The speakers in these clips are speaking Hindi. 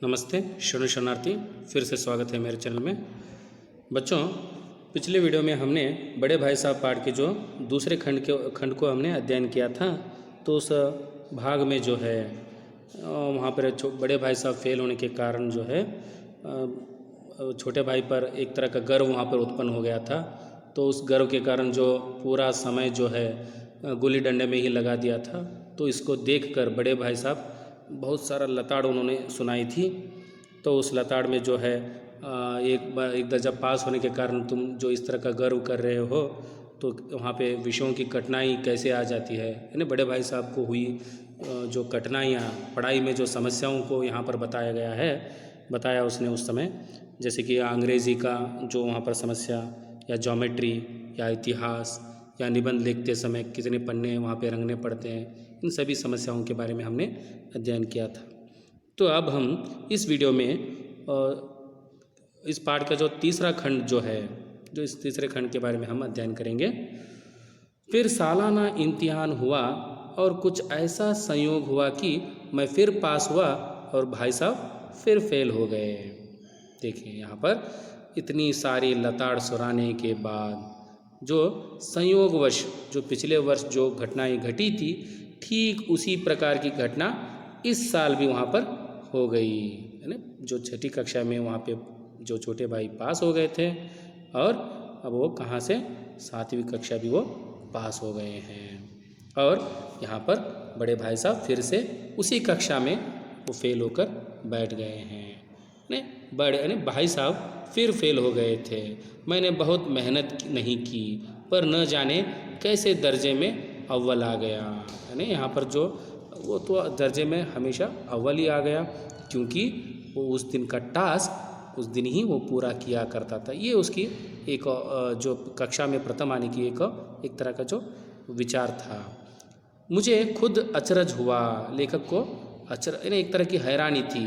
नमस्ते शरणार्थी, फिर से स्वागत है मेरे चैनल में। बच्चों, पिछले वीडियो में हमने बड़े भाई साहब पाठ के जो दूसरे खंड को हमने अध्ययन किया था। तो उस भाग में जो है वहाँ पर बड़े भाई साहब फेल होने के कारण जो है छोटे भाई पर एक तरह का गर्व वहाँ पर उत्पन्न हो गया था। तो उस गर्व के कारण जो पूरा समय जो है गुल्ली डंडे में ही लगा दिया था। तो इसको देखकर बड़े भाई साहब बहुत सारा लताड़ उन्होंने सुनाई थी। तो उस लताड़ में जो है एक दर्जा पास होने के कारण तुम जो इस तरह का गर्व कर रहे हो, तो वहाँ पे विषयों की कठिनाई कैसे आ जाती है। यानी बड़े भाई साहब को हुई जो कठिनाइयाँ पढ़ाई में, जो समस्याओं को यहाँ पर बताया गया है, बताया उसने उस समय, जैसे कि अंग्रेज़ी का जो वहाँ पर समस्या, या ज्योमेट्री, या इतिहास, या निबंध लिखते समय कितने पन्ने वहाँ पे रंगने पड़ते हैं, इन सभी समस्याओं के बारे में हमने अध्ययन किया था। तो अब हम इस वीडियो में इस पाठ का जो तीसरा खंड जो है, जो इस तीसरे खंड के बारे में हम अध्ययन करेंगे। फिर सालाना इम्तिहान हुआ और कुछ ऐसा संयोग हुआ कि मैं फिर पास हुआ और भाई साहब फिर फेल हो गए। देखिए यहाँ पर इतनी सारी लताड़ सुनाने के बाद जो संयोगवश जो पिछले वर्ष जो घटनाएं घटी थी, ठीक उसी प्रकार की घटना इस साल भी वहाँ पर हो गई है ना। जो छठी कक्षा में वहाँ पे जो छोटे भाई पास हो गए थे, और अब वो कहाँ से 7वीं कक्षा भी वो पास हो गए हैं। और यहाँ पर बड़े भाई साहब फिर से उसी कक्षा में वो फेल होकर बैठ गए हैं। ने बड़े यानी भाई साहब फिर फेल हो गए थे। मैंने बहुत मेहनत नहीं की, पर न जाने कैसे दर्जे में अव्वल आ गया। यानी यहाँ पर जो वो तो दर्जे में हमेशा अव्वल ही आ गया, क्योंकि वो उस दिन का टास्क उस दिन ही वो पूरा किया करता था। ये उसकी एक जो कक्षा में प्रथम आने की एक तरह का जो विचार था। मुझे खुद अचरज हुआ, लेखक को एक तरह की हैरानी थी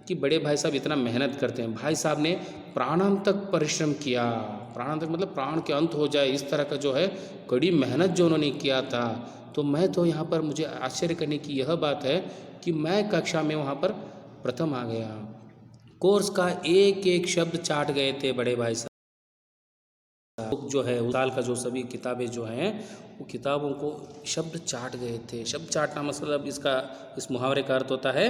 कि बड़े भाई साहब इतना मेहनत करते हैं। भाई साहब ने प्राणांत तक परिश्रम किया, प्राणांत तक मतलब प्राण के अंत हो जाए, इस तरह का जो है कड़ी मेहनत जो उन्होंने किया था। तो मैं तो यहाँ पर मुझे आश्चर्य करने की यह बात है कि मैं कक्षा में वहाँ पर प्रथम आ गया। कोर्स का एक एक शब्द चाट गए थे बड़े भाई साहब। जो है उस साल का जो सभी किताबें जो हैं, वो किताबों को शब्द चाट गए थे। शब्द चाटना मतलब इस मुहावरे का अर्थ होता है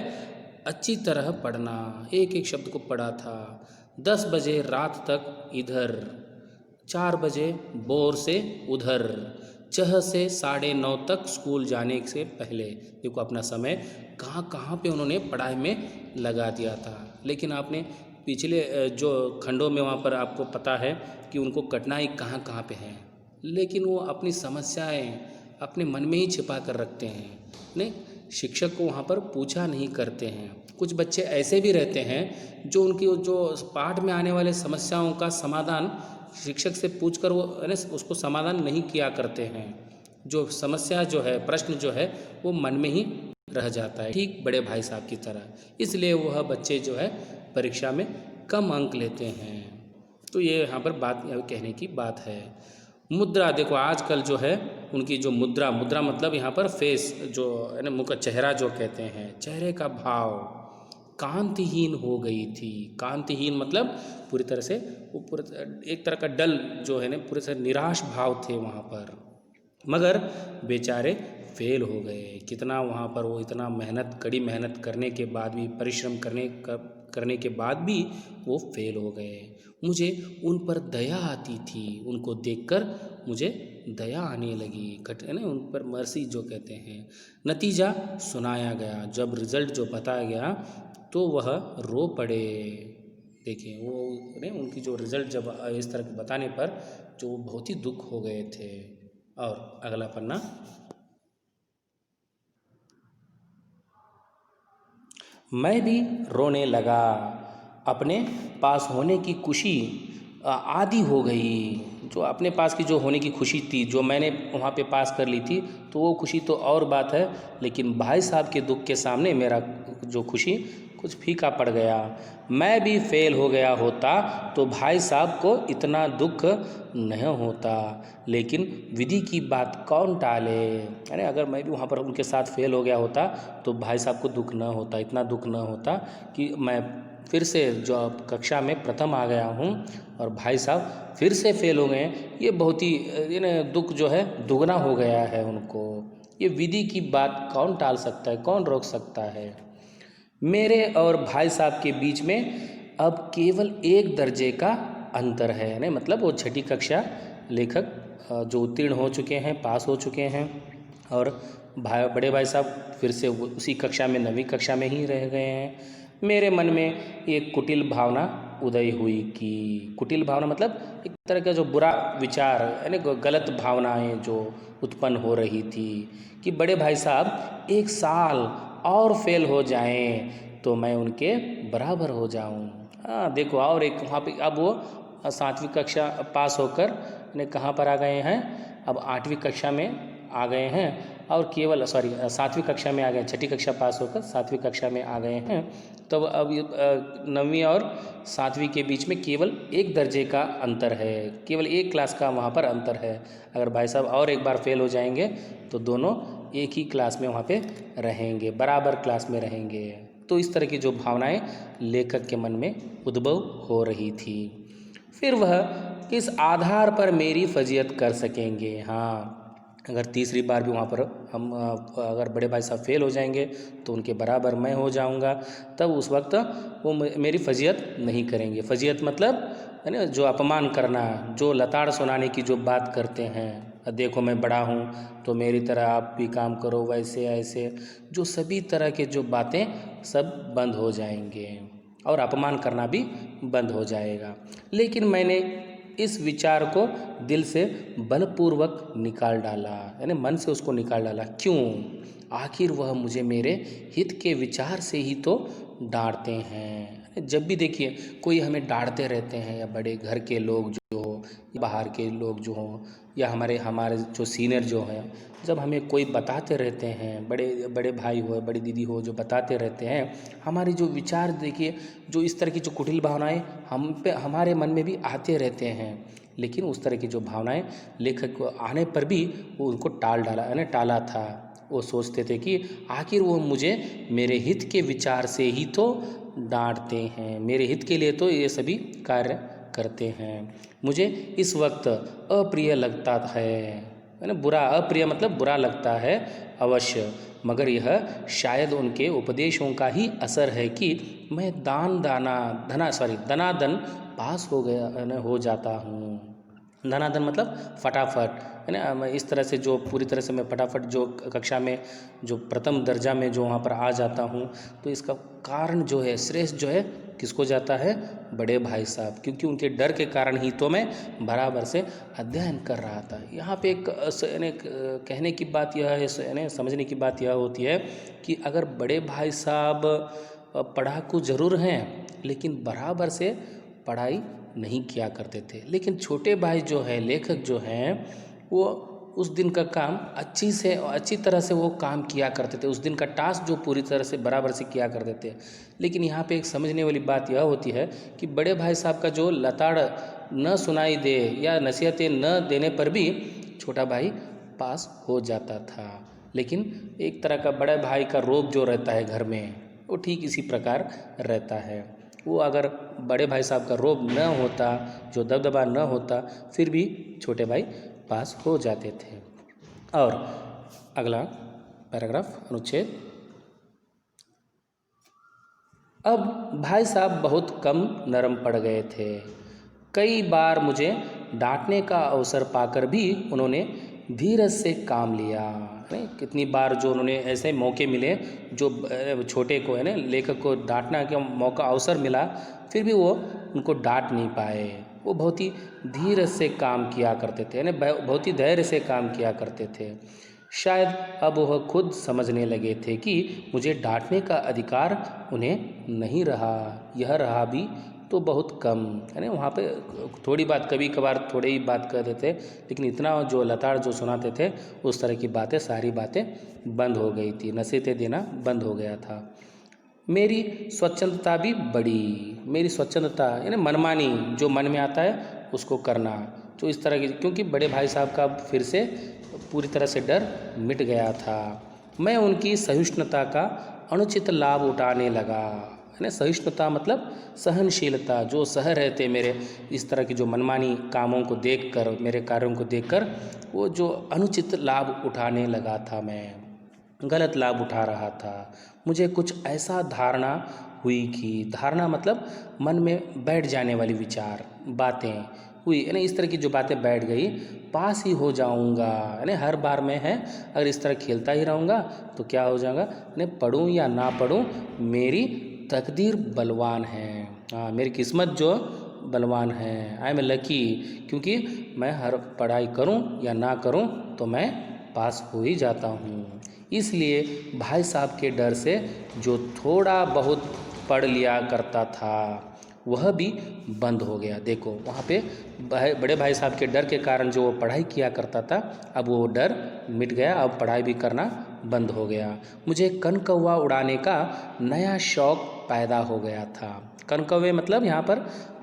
अच्छी तरह पढ़ना। एक एक शब्द को पढ़ा था। 10 बजे रात तक इधर, 4 बजे बोर से उधर, 6 से 9:30 तक स्कूल जाने से पहले। देखो अपना समय कहाँ कहाँ पे उन्होंने पढ़ाई में लगा दिया था। लेकिन आपने पिछले जो खंडों में वहाँ पर आपको पता है कि उनको कठिनाई कहाँ कहाँ पे है, लेकिन वो अपनी समस्याएं अपने मन में ही छिपा कर रखते हैं। नहीं, शिक्षक को वहाँ पर पूछा नहीं करते हैं। कुछ बच्चे ऐसे भी रहते हैं जो उनकी जो पाठ में आने वाले समस्याओं का समाधान शिक्षक से पूछकर वो उसको समाधान नहीं किया करते हैं। जो समस्या जो है, प्रश्न जो है, वो मन में ही रह जाता है, ठीक बड़े भाई साहब की तरह। इसलिए वह बच्चे जो है परीक्षा में कम अंक लेते हैं। तो ये यहाँ पर बात कहने की बात है। मुद्रा देखो, आजकल जो है उनकी जो मुद्रा मतलब यहाँ पर फेस जो है ना, मुख, चेहरा जो कहते हैं, चेहरे का भाव कांतिहीन हो गई थी। कांतिहीन मतलब पूरी तरह से वो पूरे एक तरह का डल जो है ना, पूरे से निराश भाव थे वहाँ पर। मगर बेचारे फेल हो गए। कितना वहाँ पर वो इतना कड़ी मेहनत करने के बाद भी, परिश्रम करने के बाद भी वो फेल हो गए। मुझे उन पर दया आती थी, उनको देखकर मुझे दया आने लगी। है ना, उन पर मर्सी जो कहते हैं। नतीजा सुनाया गया। जब रिजल्ट जो बताया गया तो वह रो पड़े। देखिए वो उनकी जो रिजल्ट जब इस तरह के बताने पर जो बहुत ही दुख हो गए थे। और अगला पन्ना, मैं भी रोने लगा। अपने पास होने की खुशी आधी हो गई। जो अपने पास की जो होने की खुशी थी, जो मैंने वहाँ पे पास कर ली थी, तो वो खुशी तो और बात है, लेकिन भाई साहब के दुख के सामने मेरा जो खुशी कुछ फीका पड़ गया। मैं भी फेल हो गया होता तो भाई साहब को इतना दुख नहीं होता, लेकिन विधि की बात कौन टाले। अरे अगर मैं भी वहाँ पर उनके साथ फेल हो गया होता तो भाई साहब को दुख न होता, इतना दुख न होता कि मैं फिर से जो अब कक्षा में प्रथम आ गया हूँ और भाई साहब फिर से फेल हो गए। ये बहुत ही दुख जो है दुगना हो गया है उनको। ये विधि की बात कौन टाल सकता है, कौन रोक सकता है। मेरे और भाई साहब के बीच में अब केवल एक दर्जे का अंतर है। यानी मतलब वो छठी कक्षा लेखक जो उत्तीर्ण हो चुके हैं, पास हो चुके हैं, और बड़े भाई साहब फिर से उसी कक्षा में 9वीं कक्षा में ही रह गए हैं। मेरे मन में एक कुटिल भावना उदय हुई कि कुटिल भावना मतलब एक तरह का जो बुरा विचार यानी गलत भावनाएं जो उत्पन्न हो रही थी कि बड़े भाई साहब एक साल और फेल हो जाएं तो मैं उनके बराबर हो जाऊं। हाँ देखो, और एक वहाँ पे अब वो 7वीं कक्षा पास होकर कहाँ पर आ गए हैं, अब 8वीं कक्षा में आ गए हैं, और केवल 7वीं कक्षा में आ गए, छठी कक्षा पास होकर 7वीं कक्षा में आ गए हैं। तो अब 9वीं और 7वीं के बीच में केवल एक दर्जे का अंतर है, केवल एक क्लास का वहाँ पर अंतर है। अगर भाई साहब और एक बार फेल हो जाएंगे तो दोनों एक ही क्लास में वहाँ पे रहेंगे, बराबर क्लास में रहेंगे। तो इस तरह की जो भावनाएं लेखक के मन में उद्भव हो रही थी। फिर वह किस आधार पर मेरी फजीयत कर सकेंगे। हाँ, अगर तीसरी बार भी वहाँ पर हम अगर बड़े भाई साहब फेल हो जाएंगे तो उनके बराबर मैं हो जाऊँगा, तब उस वक्त वो मेरी फजीयत नहीं करेंगे। फजीयत मतलब है ना जो अपमान करना, जो लताड़ सुनाने की जो बात करते हैं, देखो मैं बड़ा हूँ तो मेरी तरह आप भी काम करो, वैसे ऐसे जो सभी तरह के जो बातें सब बंद हो जाएंगे और अपमान करना भी बंद हो जाएगा। लेकिन मैंने इस विचार को दिल से बलपूर्वक निकाल डाला, यानी मन से उसको निकाल डाला। क्यों? आखिर वह मुझे मेरे हित के विचार से ही तो डांटते हैं। जब भी देखिए कोई हमें डांटते रहते हैं, या बड़े घर के लोग जो हो, बाहर के लोग जो हों, या हमारे जो सीनियर जो हैं, जब हमें कोई बताते रहते हैं, बड़े भाई हो, बड़ी दीदी हो, जो बताते रहते हैं, हमारी जो विचार देखिए, जो इस तरह की जो कुटिल भावनाएं हमारे मन में भी आते रहते हैं। लेकिन उस तरह की जो भावनाएं लेखक को आने पर भी वो उनको टाला था। वो सोचते थे कि आखिर वो मुझे मेरे हित के विचार से ही तो डांटते हैं, मेरे हित के लिए तो ये सभी कार्य करते हैं। मुझे इस वक्त अप्रिय लगता है ना, बुरा, अप्रिय मतलब बुरा लगता है अवश्य, मगर यह शायद उनके उपदेशों का ही असर है कि मैं दनादन पास हो जाता हूँ। धनाधन मतलब फटाफट, है ना। मैं इस तरह से जो पूरी तरह से मैं फटाफट जो कक्षा में जो प्रथम दर्जा में जो वहाँ पर आ जाता हूँ, तो इसका कारण जो है, श्रेष्ठ जो है किसको जाता है? बड़े भाई साहब, क्योंकि उनके डर के कारण ही तो मैं बराबर से अध्ययन कर रहा था। यहाँ पे एक कहने की बात यह है, समझने की बात यह होती है कि अगर बड़े भाई साहब पढ़ाकू जरूर हैं, लेकिन बराबर से पढ़ाई नहीं किया करते थे। लेकिन छोटे भाई जो है, लेखक जो हैं, वो उस दिन का काम अच्छी तरह से वो काम किया करते थे। उस दिन का टास्क जो पूरी तरह से बराबर से किया करते थे। लेकिन यहाँ पे एक समझने वाली बात यह होती है कि बड़े भाई साहब का जो लताड़ न सुनाई दे या नसीहतें न देने पर भी छोटा भाई पास हो जाता था। लेकिन एक तरह का बड़े भाई का रोब जो रहता है घर में, वो ठीक इसी प्रकार रहता है। वो अगर बड़े भाई साहब का रोब न होता, जो दबदबा न होता, फिर भी छोटे भाई पास हो जाते थे। और अगला पैराग्राफ, अनुच्छेद। अब भाई साहब बहुत कम नरम पड़ गए थे। कई बार मुझे डांटने का अवसर पाकर भी उन्होंने धीरज से काम लिया। कितनी बार जो उन्होंने ऐसे मौके मिले, जो छोटे को है ना, लेखक को डांटना का मौका अवसर मिला, फिर भी वो उनको डांट नहीं पाए। वो बहुत ही धीरज से काम किया करते थे, बहुत ही धैर्य से काम किया करते थे। शायद अब वह खुद समझने लगे थे कि मुझे डांटने का अधिकार उन्हें नहीं रहा, यह रहा भी तो बहुत कम, है ना। वहाँ पे थोड़ी बात, कभी कभार थोड़ी ही बात करते थे, लेकिन इतना जो लताड़ जो सुनाते थे, उस तरह की बातें, सारी बातें बंद हो गई थी, नसीहतें देना बंद हो गया था। मेरी स्वच्छंदता भी बढ़ी। मेरी स्वच्छंदता यानी मनमानी, जो मन में आता है उसको करना, जो इस तरह की, क्योंकि बड़े भाई साहब का फिर से पूरी तरह से डर मिट गया था। मैं उनकी सहिष्णुता का अनुचित लाभ उठाने लगा। यानी सहिष्णुता मतलब सहनशीलता, जो सह रहे थे मेरे इस तरह की जो मनमानी कामों को देखकर, मेरे कार्यों को देखकर, वो जो अनुचित लाभ उठाने लगा था, मैं गलत लाभ उठा रहा था। मुझे कुछ ऐसा धारणा हुई कि, धारणा मतलब मन में बैठ जाने वाली विचार, बातें हुई, यानी इस तरह की जो बातें बैठ गई, पास ही हो जाऊंगा। यानी हर बार मैं है अगर इस तरह खेलता ही रहूँगा तो क्या हो जाएगा, यानी पढ़ूँ या ना पढ़ूँ, मेरी तकदीर बलवान है। हाँ, मेरी किस्मत जो बलवान है, आई एम लकी, क्योंकि मैं हर पढ़ाई करूँ या ना करूँ तो मैं पास हो ही जाता हूँ। इसलिए भाई साहब के डर से जो थोड़ा बहुत पढ़ लिया करता था वह भी बंद हो गया। देखो वहाँ पे बड़े भाई साहब के डर के कारण जो वो पढ़ाई किया करता था, अब वो डर मिट गया, अब पढ़ाई भी करना बंद हो गया। मुझे कनकौवा उड़ाने का नया शौक़ पैदा हो गया था। कनकौवे मतलब यहाँ पर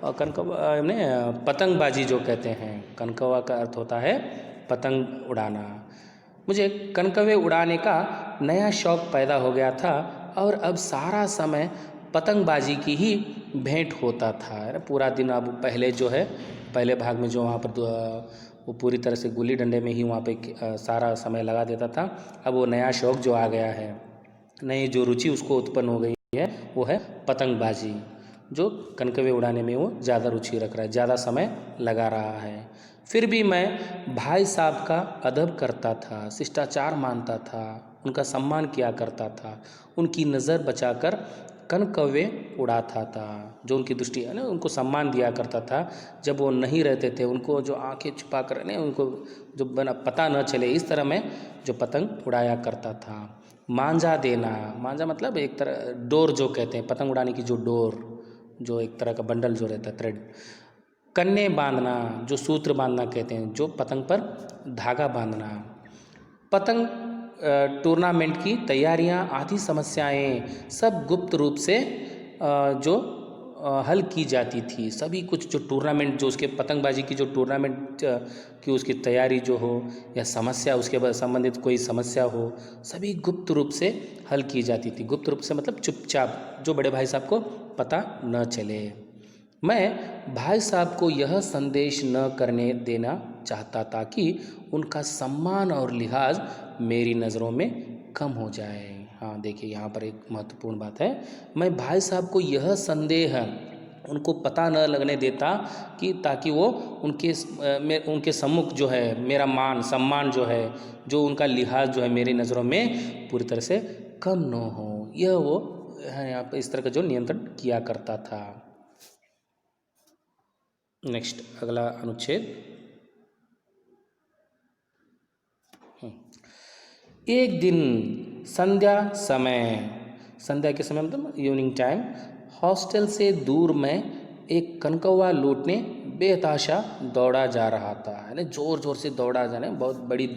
कनकौवा यानी पतंगबाजी जो कहते हैं, कनकौवा का अर्थ होता है पतंग उड़ाना। मुझे कनकौवे उड़ाने का नया शौक़ पैदा हो गया था और अब सारा समय पतंगबाजी की ही भेंट होता था। पूरा दिन, अब पहले जो है, पहले भाग में जो वहाँ पर वो पूरी तरह से गुल्ली डंडे में ही वहाँ पे सारा समय लगा देता था। अब वो नया शौक़ जो आ गया है, नई जो रुचि उसको उत्पन्न हो गई है, वो है पतंगबाजी, जो कनकौवे उड़ाने में वो ज़्यादा रुचि रख रहा है, ज़्यादा समय लगा रहा है। फिर भी मैं भाई साहब का अदब करता था, शिष्टाचार मानता था, उनका सम्मान किया करता था, उनकी नज़र बचाकर कनकौवे उड़ाता था। जो उनकी दृष्टि है ना, उनको सम्मान दिया करता था। जब वो नहीं रहते थे, उनको जो आंखें छुपा कर ना, उनको जो पता न चले, इस तरह मैं जो पतंग उड़ाया करता था। मांझा देना, मांझा मतलब एक तरह डोर जो कहते हैं, पतंग उड़ाने की जो डोर, जो एक तरह का बंडल जो रहता है, थ्रेड। कन्ने बांधना, जो सूत्र बांधना कहते हैं, जो पतंग पर धागा बांधना। पतंग टूर्नामेंट की तैयारियां, आदि समस्याएं सब गुप्त रूप से जो हल की जाती थी। सभी कुछ जो टूर्नामेंट, जो उसके पतंगबाजी की जो टूर्नामेंट की उसकी तैयारी जो हो, या समस्या उसके बाद संबंधित कोई समस्या हो, सभी गुप्त रूप से हल की जाती थी। गुप्त रूप से मतलब चुपचाप, जो बड़े भाई साहब को पता न चले। मैं भाई साहब को यह संदेश न करने देना चाहता था कि उनका सम्मान और लिहाज मेरी नज़रों में कम हो जाए। हाँ देखिए, यहाँ पर एक महत्वपूर्ण बात है। मैं भाई साहब को यह संदेह उनको पता न लगने देता कि, ताकि वो उनके सम्मुख जो है मेरा मान सम्मान जो है, जो उनका लिहाज जो है मेरी नज़रों में पूरी तरह से कम न हो। यह वो यहाँ पर इस तरह का जो नियंत्रण किया करता था। नेक्स्ट अगला अनुच्छेद। एक दिन संध्या के समय मतलब इवनिंग टाइम, हॉस्टल से दूर मैं एक कनकौवा लूटने बेहताशा दौड़ा जा रहा था। यानी जोर जोर से दौड़ा जाने, बहुत बड़े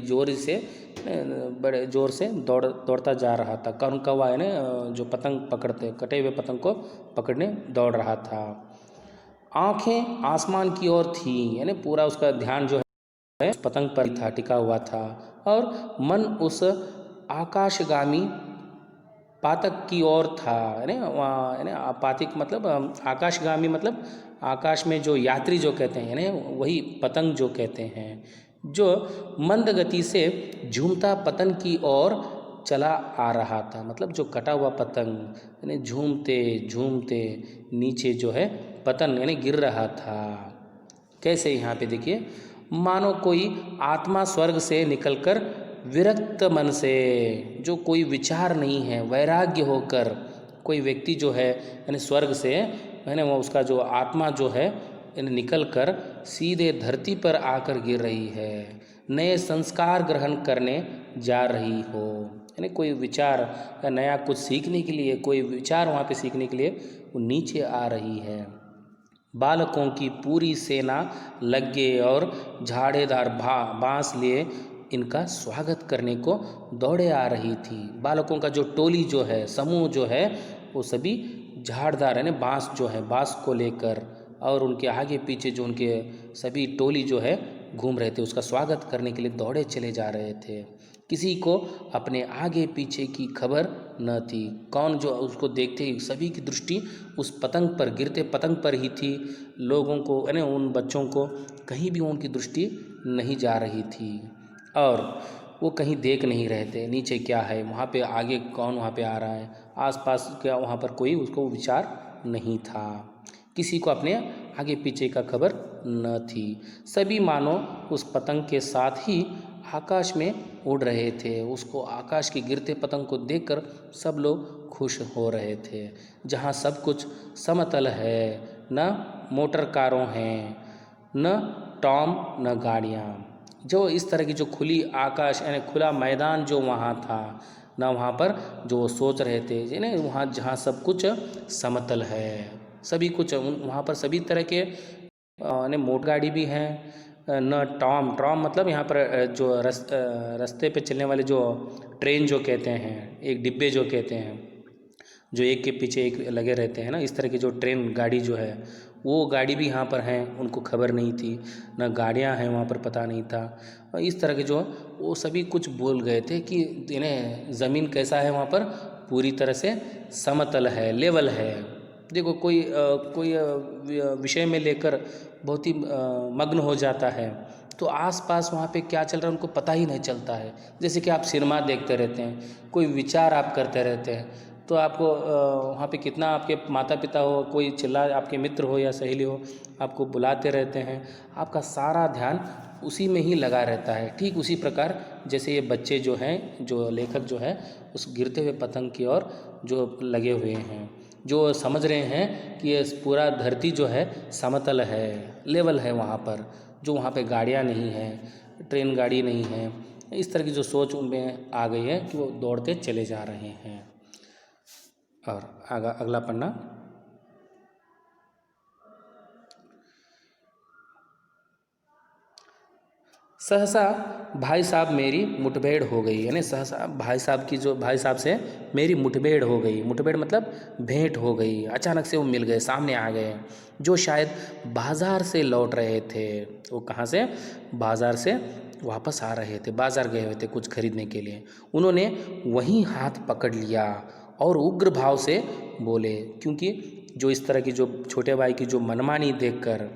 जोर से दौड़ता जा रहा था। कनकौवा यानी जो पतंग पकड़ते, कटे हुए पतंग को पकड़ने दौड़ रहा था। आंखें आसमान की ओर थी, यानी पूरा उसका ध्यान जो है पतंग पर था, टिका हुआ था, और मन उस आकाशगामी पातक की ओर था। यानी पातिक मतलब आकाशगामी मतलब आकाश में जो यात्री जो कहते हैं, यानी वही पतंग जो कहते हैं, जो मंद गति से झूमता पतंग की ओर चला आ रहा था। मतलब जो कटा हुआ पतंग यानी झूमते झूमते नीचे जो है पतन यानी गिर रहा था। कैसे, यहाँ पे देखिए, मानो कोई आत्मा स्वर्ग से निकलकर विरक्त मन से, जो कोई विचार नहीं है, वैराग्य होकर कोई व्यक्ति जो है यानी स्वर्ग से यानी वो उसका जो आत्मा जो है यानी निकल कर सीधे धरती पर आकर गिर रही है, नए संस्कार ग्रहण करने जा रही हो। यानी कोई विचार या नया कुछ सीखने के लिए, कोई विचार वहाँ पे सीखने के लिए वो नीचे आ रही है। बालकों की पूरी सेना लग गए और झाड़ेदार बांस लिए इनका स्वागत करने को दौड़े आ रही थी। बालकों का जो टोली जो है, समूह जो है, वो सभी झाड़दार यानी बाँस जो है, बाँस को लेकर और उनके आगे पीछे जो उनके सभी टोली जो है घूम रहे थे, उसका स्वागत करने के लिए दौड़े चले जा रहे थे। किसी को अपने आगे पीछे की खबर न थी। कौन जो उसको देखते ही सभी की दृष्टि उस पतंग पर, गिरते पतंग पर ही थी। लोगों को यानी उन बच्चों को कहीं भी उनकी दृष्टि नहीं जा रही थी और वो कहीं देख नहीं रहे थे नीचे क्या है, वहाँ पे आगे कौन वहाँ पे आ रहा है, आसपास क्या वहाँ पर कोई उसको विचार नहीं था। किसी को अपने आगे पीछे का खबर न थी। सभी मानो उस पतंग के साथ ही आकाश में उड़ रहे थे। उसको आकाश के गिरते पतंग को देखकर सब लोग खुश हो रहे थे। जहाँ सब कुछ समतल है, न मोटर कारों हैं, न टॉम न गाड़ियाँ। जो इस तरह की जो खुली आकाश यानी खुला मैदान जो वहाँ था, ना वहाँ पर जो सोच रहे थे यानी वहाँ जहाँ सब कुछ समतल है, सभी कुछ वहाँ पर सभी तरह के यानी मोटर गाड़ी भी हैं, न टॉम मतलब यहाँ पर जो रास्ते पे चलने वाले जो ट्रेन जो कहते हैं, एक डिब्बे जो कहते हैं, जो एक के पीछे एक लगे रहते हैं ना, इस तरह की जो ट्रेन गाड़ी जो है वो गाड़ी भी यहाँ पर हैं, उनको खबर नहीं थी। न गाड़ियाँ हैं वहाँ पर, पता नहीं था। और इस तरह के जो वो सभी कुछ बोल गए थे कि इन्हें ज़मीन कैसा है वहाँ पर, पूरी तरह से समतल है, लेवल है। देखो कोई विषय में लेकर बहुत ही मग्न हो जाता है तो आसपास वहाँ पे क्या चल रहा है उनको पता ही नहीं चलता है। जैसे कि आप सिनेमा देखते रहते हैं, कोई विचार आप करते रहते हैं तो आपको वहाँ पे कितना आपके माता पिता हो, कोई चिल्ला आपके मित्र हो या सहेली हो, आपको बुलाते रहते हैं, आपका सारा ध्यान उसी में ही लगा रहता है। ठीक उसी प्रकार जैसे ये बच्चे जो हैं, जो लेखक जो है उस गिरते हुए पतंग की ओर जो लगे हुए हैं, जो समझ रहे हैं कि ये पूरा धरती जो है समतल है, लेवल है वहाँ पर, जो वहाँ पे गाड़ियाँ नहीं हैं, ट्रेन गाड़ी नहीं है। इस तरह की जो सोच उनमें आ गई है कि वो दौड़ते चले जा रहे हैं। और अगला पन्ना। सहसा भाई साहब मेरी मुठभेड़ हो गई, यानी सहसा भाई साहब से मेरी मुठभेड़ हो गई। मुठभेड़ मतलब भेंट हो गई, अचानक से वो मिल गए, सामने आ गए। जो शायद बाज़ार से लौट रहे थे। वो कहाँ से? बाज़ार से वापस आ रहे थे, बाज़ार गए हुए थे कुछ खरीदने के लिए। उन्होंने वहीं हाथ पकड़ लिया और उग्र भाव से बोले, क्योंकि जो इस तरह की जो छोटे भाई की जो मनमानी देखकर,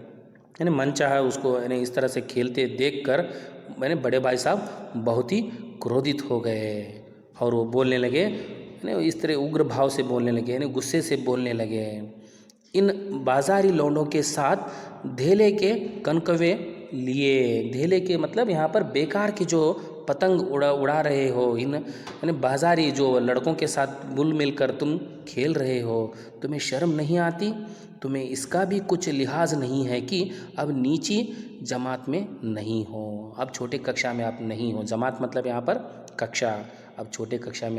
यानी मन चाहा उसको यानी इस तरह से खेलते देखकर मैंने बड़े भाई साहब बहुत ही क्रोधित हो गए और वो बोलने लगे, यानी इस तरह उग्र भाव से बोलने लगे, यानी गुस्से से बोलने लगे। इन बाज़ारी लौंडों के साथ धेले के कनकवे लिए, धेले के मतलब यहाँ पर बेकार के जो पतंग उड़ा रहे हो, इन यानी बाज़ारी जो लड़कों के साथ घुल मिलकर तुम खेल रहे हो, तुम्हें शर्म नहीं आती? तुम्हें इसका भी कुछ लिहाज नहीं है कि अब नीची जमात में नहीं हो, अब छोटे कक्षा में आप नहीं हो। जमात मतलब यहाँ पर कक्षा, अब छोटे कक्षा में नहीं।